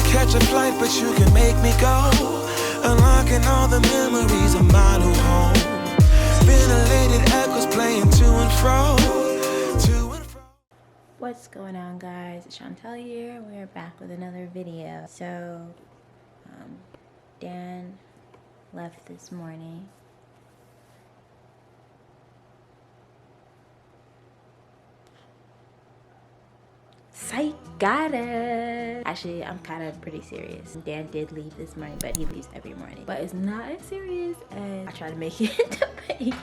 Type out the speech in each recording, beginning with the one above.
catch a flight, but you can make me go. Unlocking all the memories of my new home. Ventilated echoes playing to and fro. What's going on, guys? It's Chontelle here. We're back with another video. So, Dan left this morning. Psych, got it. Actually, I'm kind of pretty serious. Dan did leave this morning, but he leaves every morning. But it's not as serious as I try to make it to be.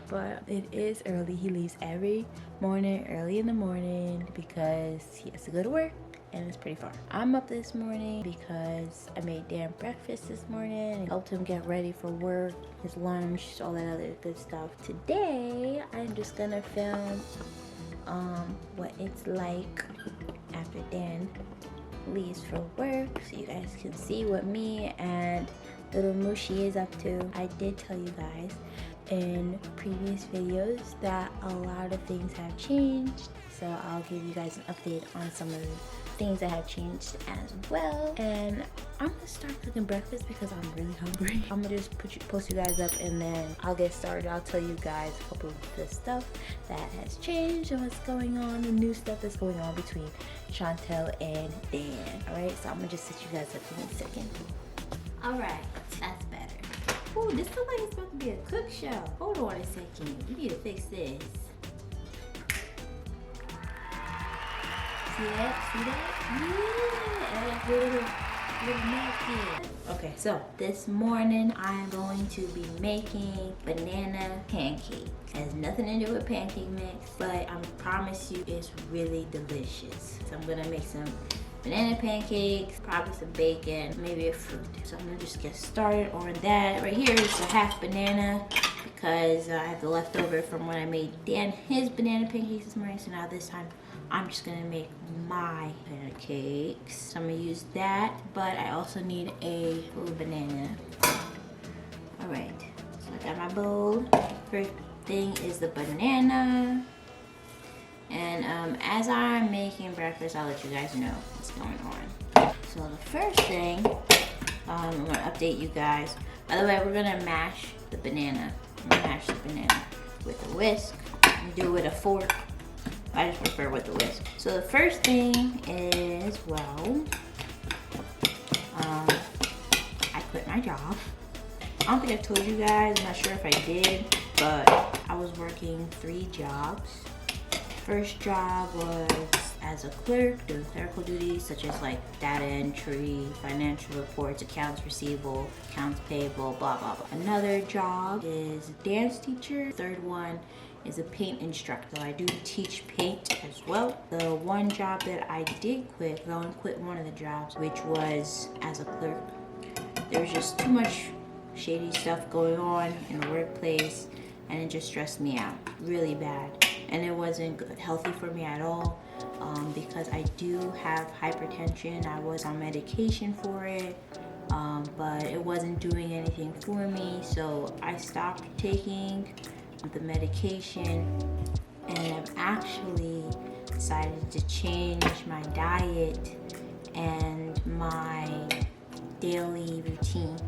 But it is early. He leaves every morning, early in the morning, because he has to go to work and it's pretty far. I'm up this morning because I made Dan breakfast this morning and helped him get ready for work, his lunch, all that other good stuff. Today, I'm just gonna film what it's like after Dan leaves for work, so you guys can see what me and little Mushi is up to. I did tell you guys in previous videos that a lot of things have changed, so I'll give you guys an update on some of the things that have changed as well. And I'm gonna start cooking breakfast because I'm really hungry. I'm gonna just post you guys up and then I'll get started. I'll tell you guys a couple of the stuff that has changed and what's going on, the new stuff that's going on between Chontelle and Dan. Alright, so I'm gonna just set you guys up in a second. Alright, that's better. Ooh, this looks like it's supposed to be a cook show. Hold on a second. We need to fix this. See that? See that? Yeah! Little napkin. Okay, so this morning I'm going to be making banana pancakes. It has nothing to do with pancake mix, but I promise you it's really delicious. So I'm gonna make some banana pancakes, probably some bacon, maybe a fruit. So I'm gonna just get started on that. Right here is a half banana because I have the leftover from when I made Dan his banana pancakes this morning. So now this time I'm just gonna make my pancakes. So I'm gonna use that, but I also need a full banana. All right, so I got my bowl. First thing is the banana. And as I'm making breakfast, I'll let you guys know what's going on. So the first thing, I'm gonna update you guys. By the way, we're gonna mash the banana. I'm gonna mash the banana with a whisk. You do it with a fork. I just prefer with the whisk. So the first thing is, well, I quit my job. I don't think I told you guys, I'm not sure if I did, but I was working 3 jobs. First job was as a clerk, doing clerical duties such as like data entry, financial reports, accounts receivable, accounts payable, blah, blah, blah. Another job is dance teacher. Third one is a paint instructor. So I do teach paint as well. The one job that I did quit, I only quit one of the jobs, which was as a clerk. There was just too much shady stuff going on in the workplace and it just stressed me out really bad. And it wasn't good, healthy for me at all because I do have hypertension. I was on medication for it, but it wasn't doing anything for me. So I stopped taking the medication and I've actually decided to change my diet and my daily routine.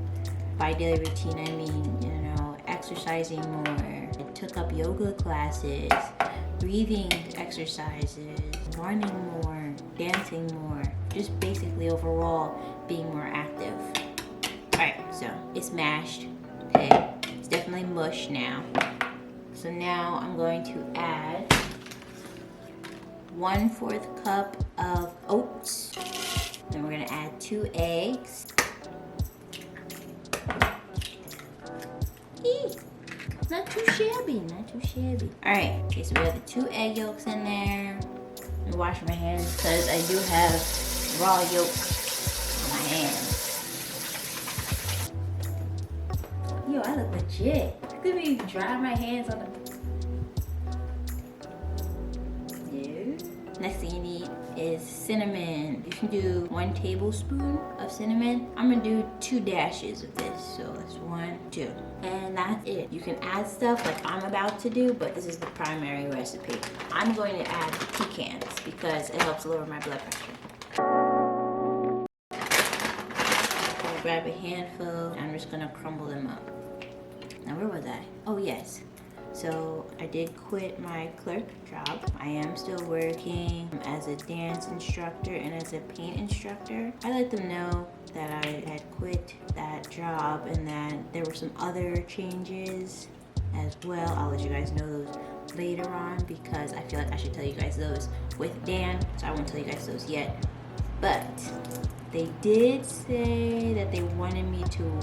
By daily routine, I mean, you know, exercising more. I took up yoga classes, breathing exercises, running more, dancing more, just basically overall being more active. Alright, so it's mashed. Okay, it's definitely mush now. So now I'm going to add 1/4 cup of oats. Then we're gonna add 2 eggs. Not too shabby, not too shabby. All right, okay, so we have the 2 egg yolks in there. Let me wash my hands because I do have raw yolk on my hands. Yo, I look legit. Look at me dry my hands on the... Yeah. Next thing you need is cinnamon. You can do 1 tablespoon of cinnamon. I'm gonna do 2 dashes of this. So that's 1, 2. And that's it. You can add stuff like I'm about to do, but this is the primary recipe. I'm going to add pecans because it helps lower my blood pressure. gonna grab a handful. I'm just gonna crumble them up. Now where was I? Oh yes. So I did quit my clerk job. I am still working as a dance instructor and as a paint instructor. I let them know that I had quit that job and that there were some other changes as well. I'll let you guys know those later on because I feel like I should tell you guys those with Dan, so I won't tell you guys those yet. But they did say that they wanted me to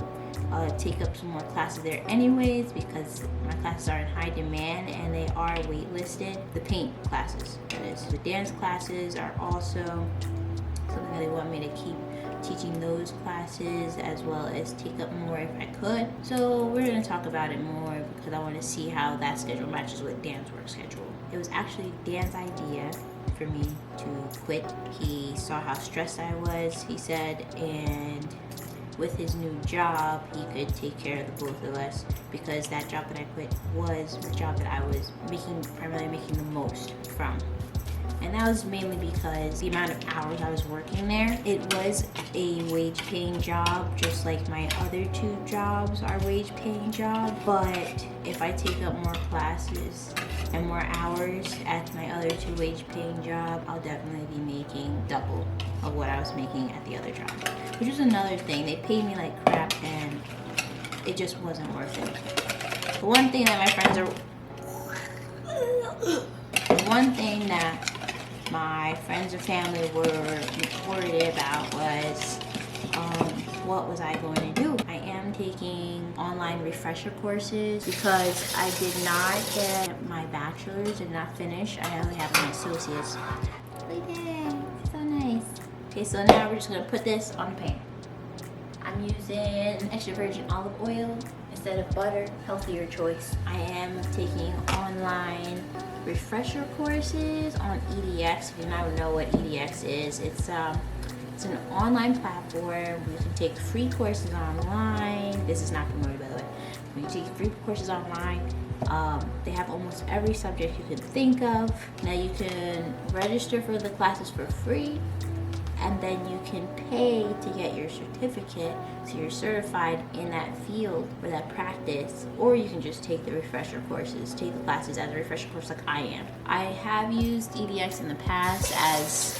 take up some more classes there anyways because my classes are in high demand and they are waitlisted. The paint classes, that is. The dance classes are also something that they want me to keep teaching those classes as well as take up more if I could. So we're going to talk about it more because I want to see how that schedule matches with Dan's work schedule. It was actually Dan's idea for me to quit. He saw how stressed I was, he said, and with his new job, he could take care of the both of us because that job that I quit was the job that I was primarily making the most from. And that was mainly because the amount of hours I was working there. It was a wage-paying job, just like my other two jobs are wage-paying jobs. But if I take up more classes and more hours at my other two wage-paying job, I'll definitely be making double of what I was making at the other job. Which is another thing. They paid me like crap and it just wasn't worth it. The one thing that my friends and family were worried about was what was I going to do? I am taking online refresher courses because I did not get my bachelor's, did not finish. I only have my associate's. Look at it, so nice. Okay, so now we're just gonna put this on the pan. I'm using extra virgin olive oil instead of butter, healthier choice. I am taking online refresher courses on EDX. If you don't know what EDX is, it's an online platform. You can take free courses online. This is not promoted, by the way. You can take free courses online. They have almost every subject you can think of. Now you can register for the classes for free, and then you can pay to get your certificate so you're certified in that field or that practice, or you can just take the refresher courses, take the classes as a refresher course like I am. I have used EDX in the past as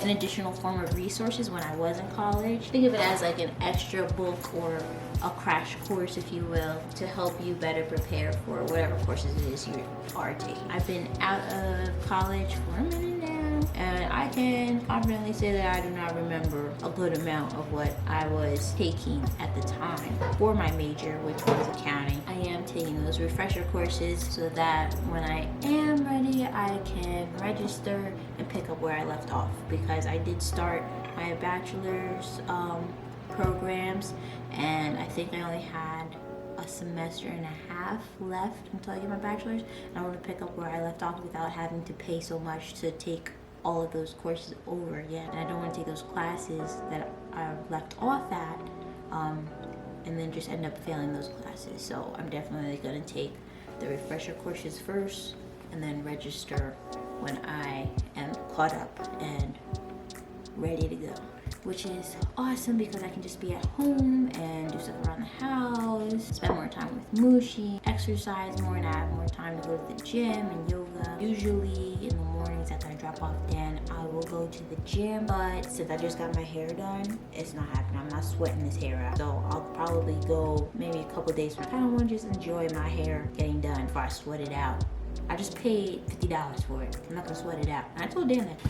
an additional form of resources when I was in college. Think of it as like an extra book or a crash course, if you will, to help you better prepare for whatever courses it is you are taking. I've been out of college for a minute now, and I can confidently say that I do not remember a good amount of what I was taking at the time for my major, which was accounting. I am taking those refresher courses so that when I am ready, I can register and pick up where I left off, because I did start my bachelor's programs, and I think I only had a semester and a half left until I get my bachelor's, and I want to pick up where I left off without having to pay so much to take all of those courses over again. And I don't want to take those classes that I left off at and then just end up failing those classes. So I'm definitely going to take the refresher courses first and then register when I am caught up and ready to go, which is awesome because I can just be at home and do stuff around the house, spend more time with Mushi, exercise more, and I have more time to go to the gym and yoga. Usually in the mornings after I drop off Dan, I will go to the gym, but since I just got my hair done, it's not happening. I'm not sweating this hair out, so I'll probably go maybe a couple days. I kind of want to just enjoy my hair getting done before I sweat it out. I just paid $50 for it. I'm not gonna sweat it out. And I told Dan that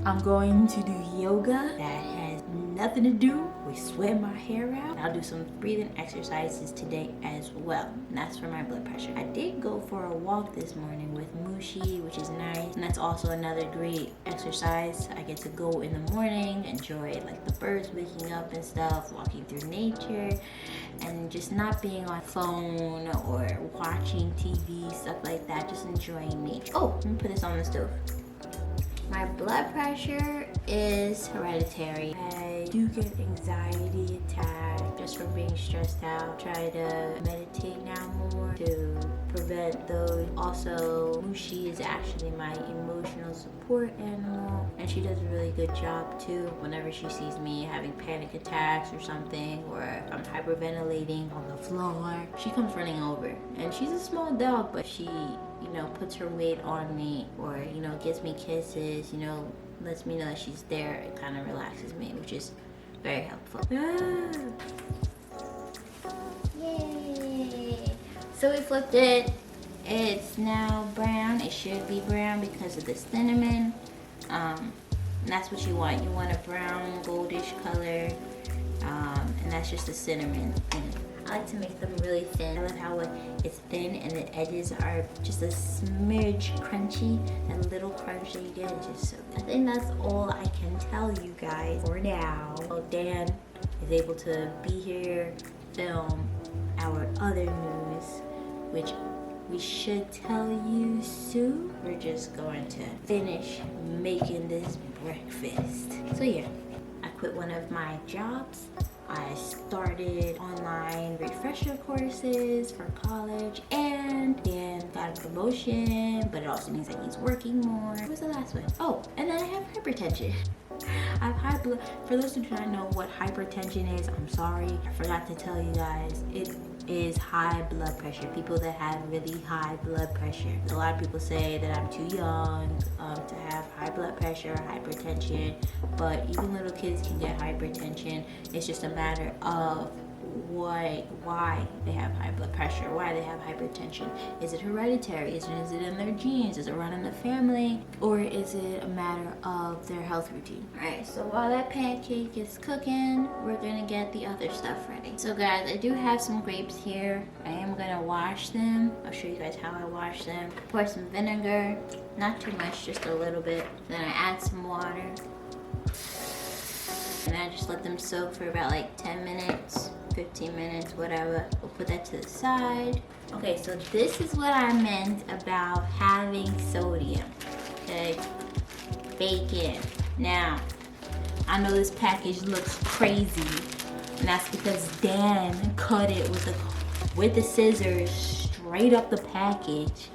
I'm going to do yoga that has nothing to do with sweating my hair out. I'll do some breathing exercises today as well, and that's for my blood pressure. I did go for a walk this morning with Mushi, which is nice, and that's also another great exercise. I get to go in the morning, enjoy like the birds waking up and stuff, walking through nature, and just not being on phone or watching TV, stuff like that, just enjoying nature. Oh, let me put this on the stove. My blood pressure is hereditary. I do get anxiety attacks just from being stressed out. Try to meditate now more to prevent those. Also, Mushi is actually my emotional support animal, and she does a really good job too. Whenever she sees me having panic attacks or something, or if I'm hyperventilating on the floor, she comes running over. And she's a small dog, but she, you know, puts her weight on me, or, you know, gives me kisses, you know, lets me know that she's there. It kind of relaxes me, which is very helpful. Yay! So we flipped it. It's now brown. It should be brown because of the cinnamon. And that's what you want. You want a brown, goldish color. And that's just the cinnamon. I like to make them really thin. I love how it's thin and the edges are just a smidge crunchy. That little crunch that you get is just so good. I think that's all I can tell you guys for now. So Dan is able to be here, film our other news, which we should tell you soon. We're just going to finish making this breakfast. So yeah, I quit one of my jobs. I started online refresher courses for college, and then got a promotion, but it also means that he's working more. What was the last one? Oh, and then I have hypertension. I have high blood. For those who do not know what hypertension is, I'm sorry, I forgot to tell you guys. It is high blood pressure. People that have really high blood pressure. A lot of people say that I'm too young to have high blood pressure, hypertension, but even little kids can get hypertension. It's just a matter of why they have high blood pressure, why they have hypertension. Is it hereditary? Is it in their genes? Is it run in the family? Or is it a matter of their health routine? Alright, so while that pancake is cooking, we're gonna get the other stuff ready. So guys, I do have some grapes here. I am gonna wash them. I'll show you guys how I wash them. Pour some vinegar, not too much, just a little bit. Then I add some water. And I just let them soak for about like 10 minutes. 15 minutes, whatever. We'll put that to the side. Okay, so this is what I meant about having sodium. Okay, bacon. Now, I know this package looks crazy, and that's because Dan cut it with the scissors straight up the package.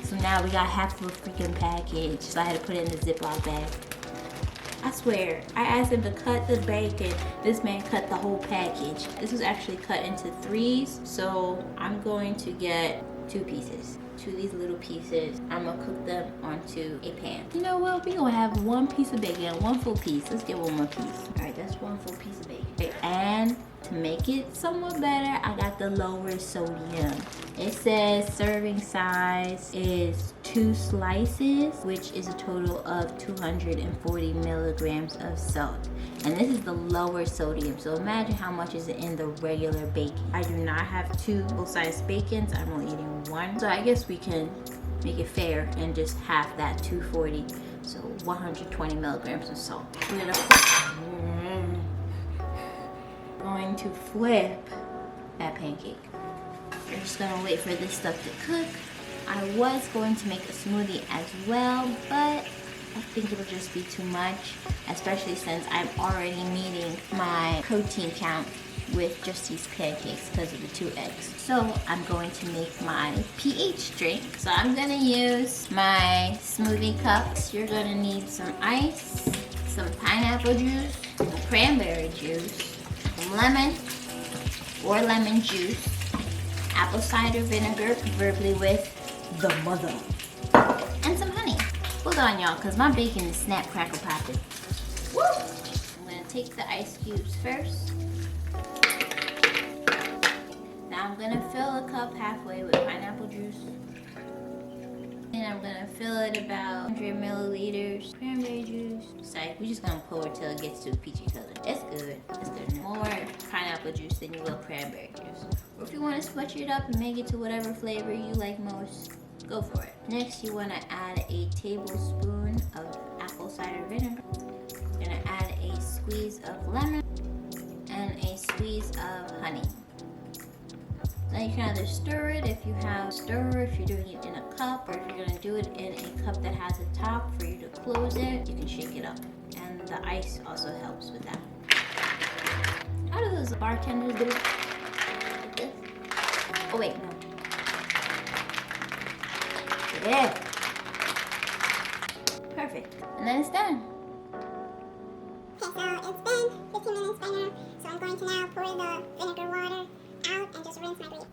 So now we got half of a freaking package. So I had to put it in the Ziploc bag. I swear, I asked him to cut the bacon. This man cut the whole package. This was actually cut into 3s, so I'm going to get 2 pieces. 2 of these little pieces. I'm gonna cook them onto a pan. You know what? We're gonna have 1 piece of bacon, 1 full piece. Let's get 1 more piece. All right, that's 1 full piece of bacon. Okay, and to make it somewhat better, I got the lower sodium. It says serving size is 2 slices, which is a total of 240 milligrams of salt. And this is the lower sodium, so imagine how much is in the regular bacon. I do not have 2 full-size bacons. I'm only eating 1. So I guess we can make it fair and just half that 240. So 120 milligrams of salt. We're going to flip that pancake. We're just gonna wait for this stuff to cook. I was going to make a smoothie as well, but I think it'll just be too much, especially since I'm already meeting my protein count with just these pancakes because of the 2 eggs. So I'm going to make my pH drink. So I'm gonna use my smoothie cups. You're gonna need some ice, some pineapple juice, some cranberry juice, some lemon or lemon juice, apple cider vinegar, preferably with the mother, and some honey. Hold on, y'all, because my bacon is snap, crackle, popping. Woo! I'm gonna take the ice cubes first. Now I'm gonna fill a cup halfway with pineapple juice. And I'm gonna fill it about 100 milliliters cranberry juice. Sorry, we're just gonna pour it till it gets to a peachy color. It's good. It's good. More pineapple juice than you will cranberry juice. Or if you want to switch it up and make it to whatever flavor you like most, go for it. Next, you want to add a tablespoon of apple cider vinegar. You're gonna add a squeeze of lemon and a squeeze of honey. Now you can either stir it if you have a stirrer, if you're doing it in a cup, or if you're gonna do it in a cup that has a top for you to close it, you can shake it up. And the ice also helps with that. How do those bartenders do it? Like this? Oh wait, no. Yeah. Perfect. And then it's done. Okay, so it's been 15 minutes by now, so I'm going to now pour the vinegar water out and just rinse my plate.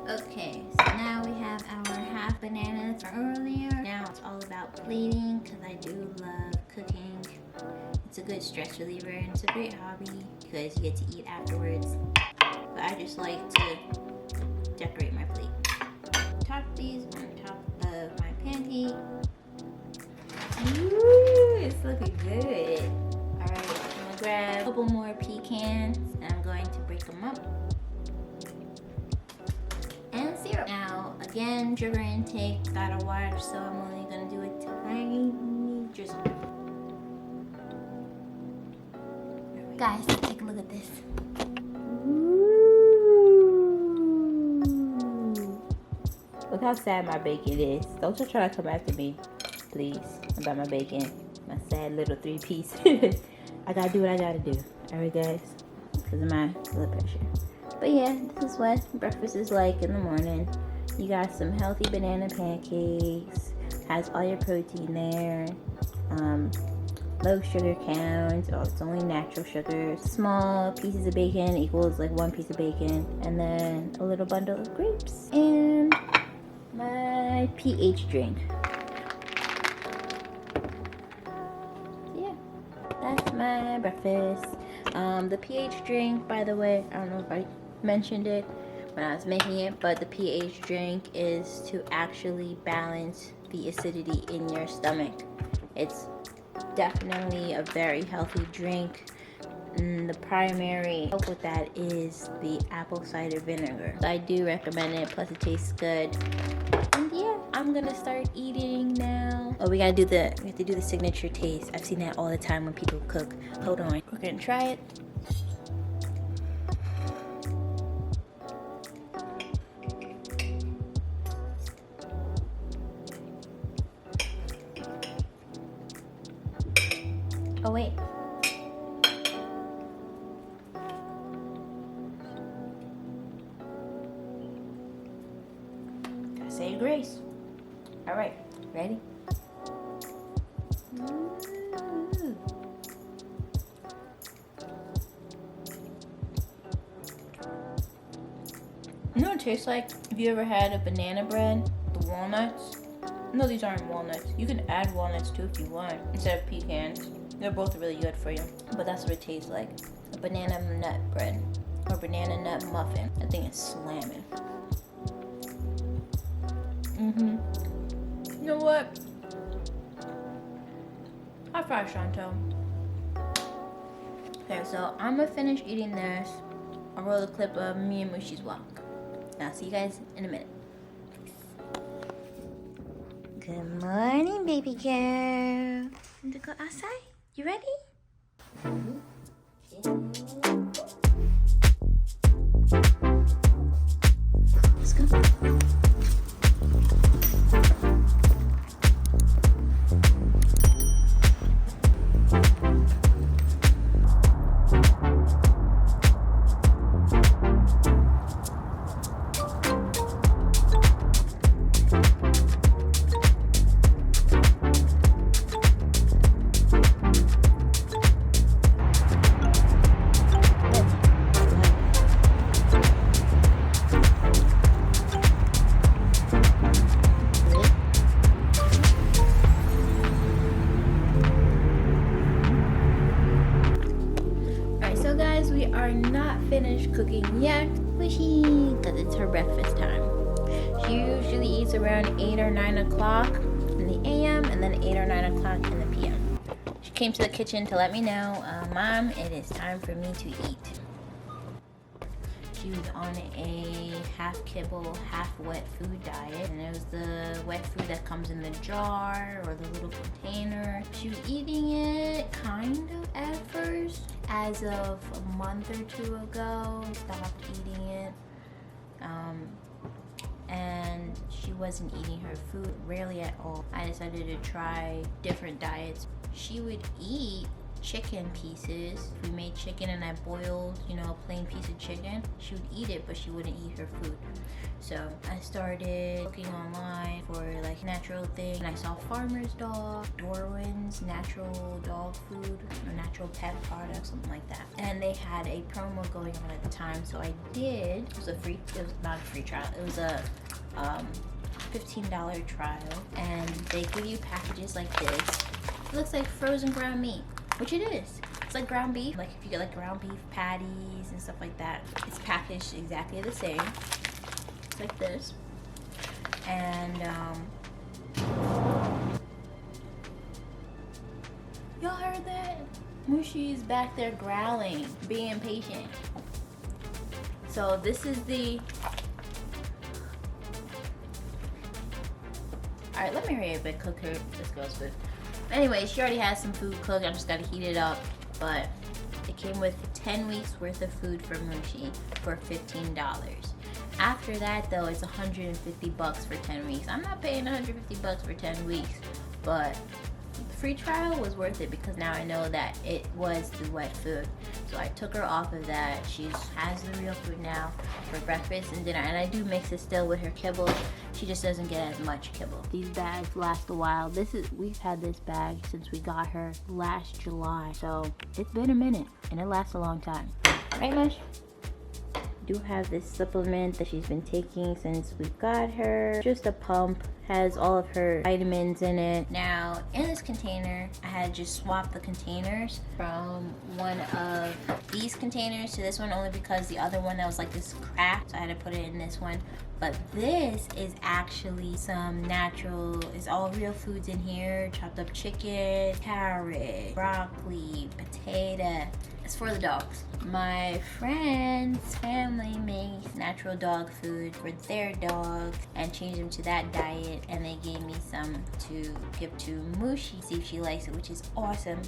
Okay, so now we have our half bananas from earlier. Now it's all about plating because I do love cooking. It's a good stress reliever and it's a great hobby because you get to eat afterwards. But I just like to decorate my plate. Top these on top of my pancake. Ooh, it's looking good. Alright, I'm gonna grab a couple more pecans and I'm going to break them up. And syrup. Now, again, sugar intake, gotta watch, so I'm only gonna do a tiny drizzle. Guys, take a look at this. Ooh. Look how sad my bacon is. Don't you try to come after me, please, about my bacon. My sad little 3-piece. I gotta do what I gotta do. Alright, guys? Because of my blood pressure. But yeah, this is what breakfast is like in the morning. You got some healthy banana pancakes. Has all your protein there. Low sugar count. Oh, it's only natural sugar. Small pieces of bacon equals like 1 piece of bacon. And then a little bundle of grapes. And my pH drink. Yeah, that's my breakfast. The pH drink, by the way, I don't know if I mentioned it when I was making it, but the pH drink is to actually balance the acidity in your stomach. It's definitely a very healthy drink. The primary help with that is the apple cider vinegar. So I do recommend it, plus it tastes good. And yeah, I'm gonna start eating now. Oh, we have to do the signature taste. I've seen that all the time when people cook. Hold on, we're gonna try it. Oh wait. Gotta say grace. All right, ready? Ooh. You know what it tastes like? Have you ever had a banana bread? The walnuts? No, these aren't walnuts. You can add walnuts too if you want, instead of pecans. They're both really good for you. But that's what it tastes like. A banana nut bread. Or banana nut muffin. I think it's slamming. You know what? High five, Chontelle. Okay, so I'm gonna finish eating this. I'll roll a clip of me and Mushi's walk. I'll see you guys in a minute. Good morning, baby girl. Want to go outside? You ready? Let's go. We are not finished cooking yet, Mushi, because it's her breakfast time. She usually eats around 8 or 9 o'clock in the AM and then 8 or 9 o'clock in the PM. She came to the kitchen to let me know, Mom, it is time for me to eat. She was on a half kibble, half wet food diet, and it was the wet food that comes in the jar or the little container. She was eating it kind of at first. As of a month or 2 ago, stopped eating it. And she wasn't eating her food rarely at all. I decided to try different diets. She would eat chicken pieces. We made chicken and I boiled, you know, a plain piece of chicken. She would eat it, but she wouldn't eat her food. So I started looking online for like natural things. And I saw Farmer's Dog, Darwin's natural dog food or natural pet products, something like that. And they had a promo going on at the time, so I did. It was not a free trial. It was a $15 trial, and they give you packages like this. It looks like frozen ground meat, which it is. It's like ground beef. Like if you get like ground beef patties and stuff like that, it's packaged exactly the same. It's like this. And y'all heard that? Mushi is back there growling, being impatient. So this is the. Alright, let me hurry up and cook her this girl's food. Anyway, she already has some food cooked. I just gotta heat it up. But it came with 10 weeks worth of food for Mushi for $15. After that though, it's $150 for 10 weeks. I'm not paying $150 for 10 weeks, but the free trial was worth it because now I know that it was the wet food. So I took her off of that. She has the real food now for breakfast and dinner. And I do mix it still with her kibble. She just doesn't get as much kibble. These bags last a while. We've had this bag since we got her last July. So it's been a minute and it lasts a long time. Right, Mush? Do have this supplement that she's been taking since we got her. Just a pump, has all of her vitamins in it. Now in this container, I had just swapped the containers from one of these containers to this one, only because the other one that was like this cracked, so I had to put it in this one. But this is actually some natural, it's all real foods in here. Chopped up chicken, carrot, broccoli, potato. It's for the dogs. My friend's family makes natural dog food for their dogs and changed them to that diet, and they gave me some to give to Mushi, see if she likes it, which is awesome.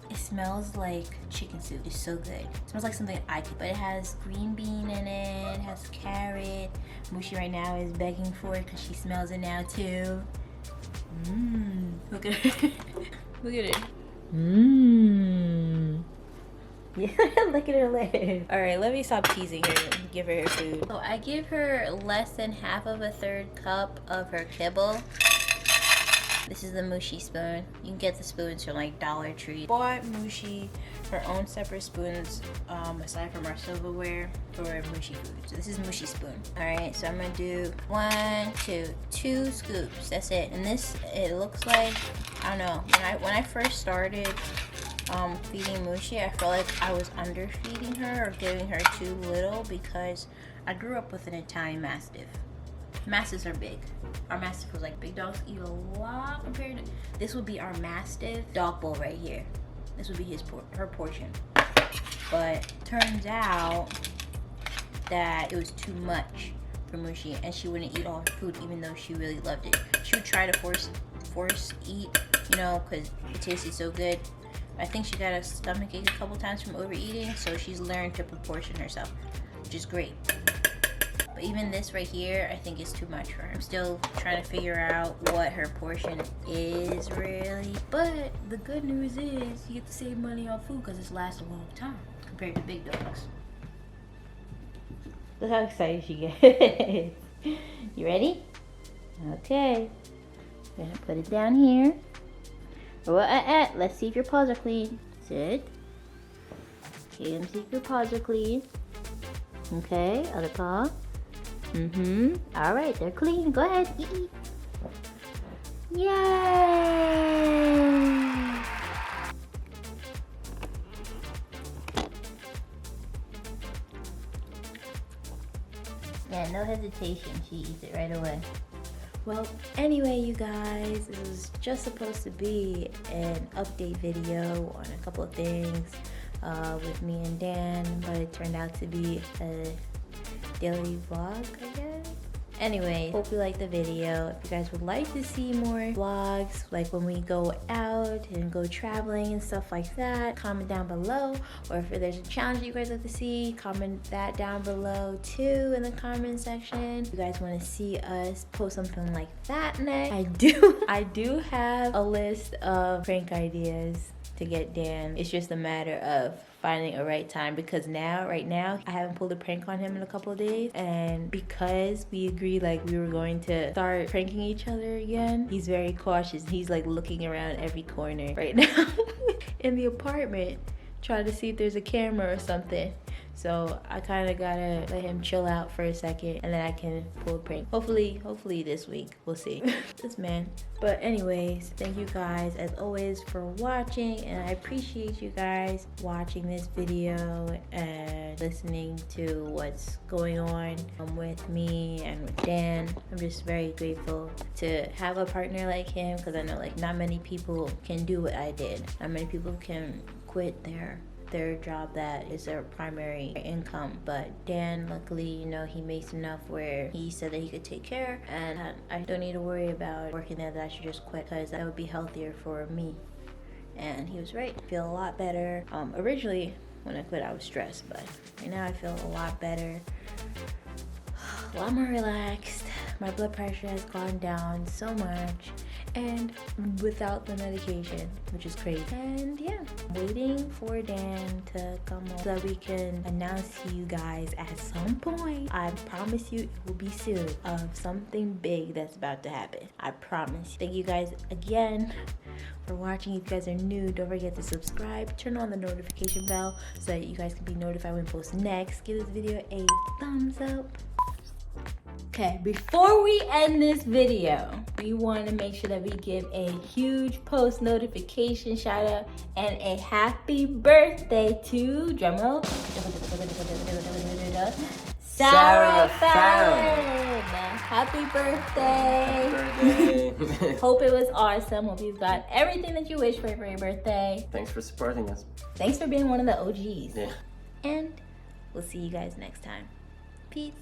It smells like chicken soup. It's so good. It smells like something I could, but it has green bean in it, it has carrot. Mushi right now is begging for it because she smells it now too. Look at her. Look at it. Yeah, look at her lips. Alright, let me stop teasing her and give her her food. So I give her less than half of a third cup of her kibble. This is the Mushi spoon. You can get the spoons from like Dollar Tree. Bought Mushi her own separate spoons aside from our silverware for Mushi food. So this is Mushi spoon. Alright, so I'm gonna do 2 scoops. That's it. And this, it looks like, I don't know, when I first started feeding Mushi, I felt like I was underfeeding her or giving her too little because I grew up with an Italian Mastiff. Mastiffs are big. Our Mastiff was like, big dogs eat a lot compared to, this would be our Mastiff dog bowl right here. This would be her portion. But turns out that it was too much for Mushi and she wouldn't eat all her food even though she really loved it. She would try to force eat, you know, because it tasted so good. I think she got a stomachache a couple times from overeating, so she's learned to proportion herself, which is great. But even this right here, I think is too much for her. I'm still trying to figure out what her portion is really. But the good news is you get to save money on food because it lasts a long time compared to big dogs. Look how excited she gets. You ready? Okay. I'm gonna put it down here. Well, let's see if your paws are clean. Sit. Okay, let me see if your paws are clean. Okay, other paw. Alright, they're clean. Go ahead, eat. Yay! Yeah, no hesitation. She eats it right away. Well, anyway, you guys, it was just supposed to be an update video on a couple of things with me and Dan, but it turned out to be a daily vlog, I guess. Anyway, hope you liked the video. If you guys would like to see more vlogs, like when we go out and go traveling and stuff like that, comment down below. Or if there's a challenge that you guys like to see, comment that down below too in the comment section. If you guys want to see us post something like that next, I do have a list of prank ideas to get Dan. It's just a matter of finding a right time, because right now I haven't pulled a prank on him in a couple of days, and because we agreed like we were going to start pranking each other again, he's very cautious. He's like looking around every corner right now in the apartment trying to see if there's a camera or something. So I kind of gotta let him chill out for a second, and then I can pull a prank. Hopefully this week. We'll see. This man. But anyways, thank you guys as always for watching, and I appreciate you guys watching this video and listening to what's going on with me and with Dan. I'm just very grateful to have a partner like him, because I know like not many people can do what I did. Not many people can quit their job that is their primary income, but Dan, luckily, you know, he makes enough where he said that he could take care, and I don't need to worry about working there, that I should just quit, because that would be healthier for me. And he was right. I feel a lot better. Originally when I quit I was stressed, but right now I feel a lot better, a lot more relaxed. My blood pressure has gone down so much, and without the medication, which is crazy. And yeah, waiting for Dan to come home so that we can announce to you guys at some point. I promise you it will be soon, of something big that's about to happen. I promise. Thank you guys again for watching. If you guys are new, don't forget to subscribe, turn on the notification bell so that you guys can be notified when we post next. Give this video a thumbs up. Okay, before we end this video, we want to make sure that we give a huge post notification shout out and a happy birthday to, drumroll, Sarah Fallon. Happy birthday. Hope it was awesome. Hope you've got everything that you wish for your birthday. Thanks for supporting us. Thanks for being one of the OGs. Yeah. And we'll see you guys next time. Peace.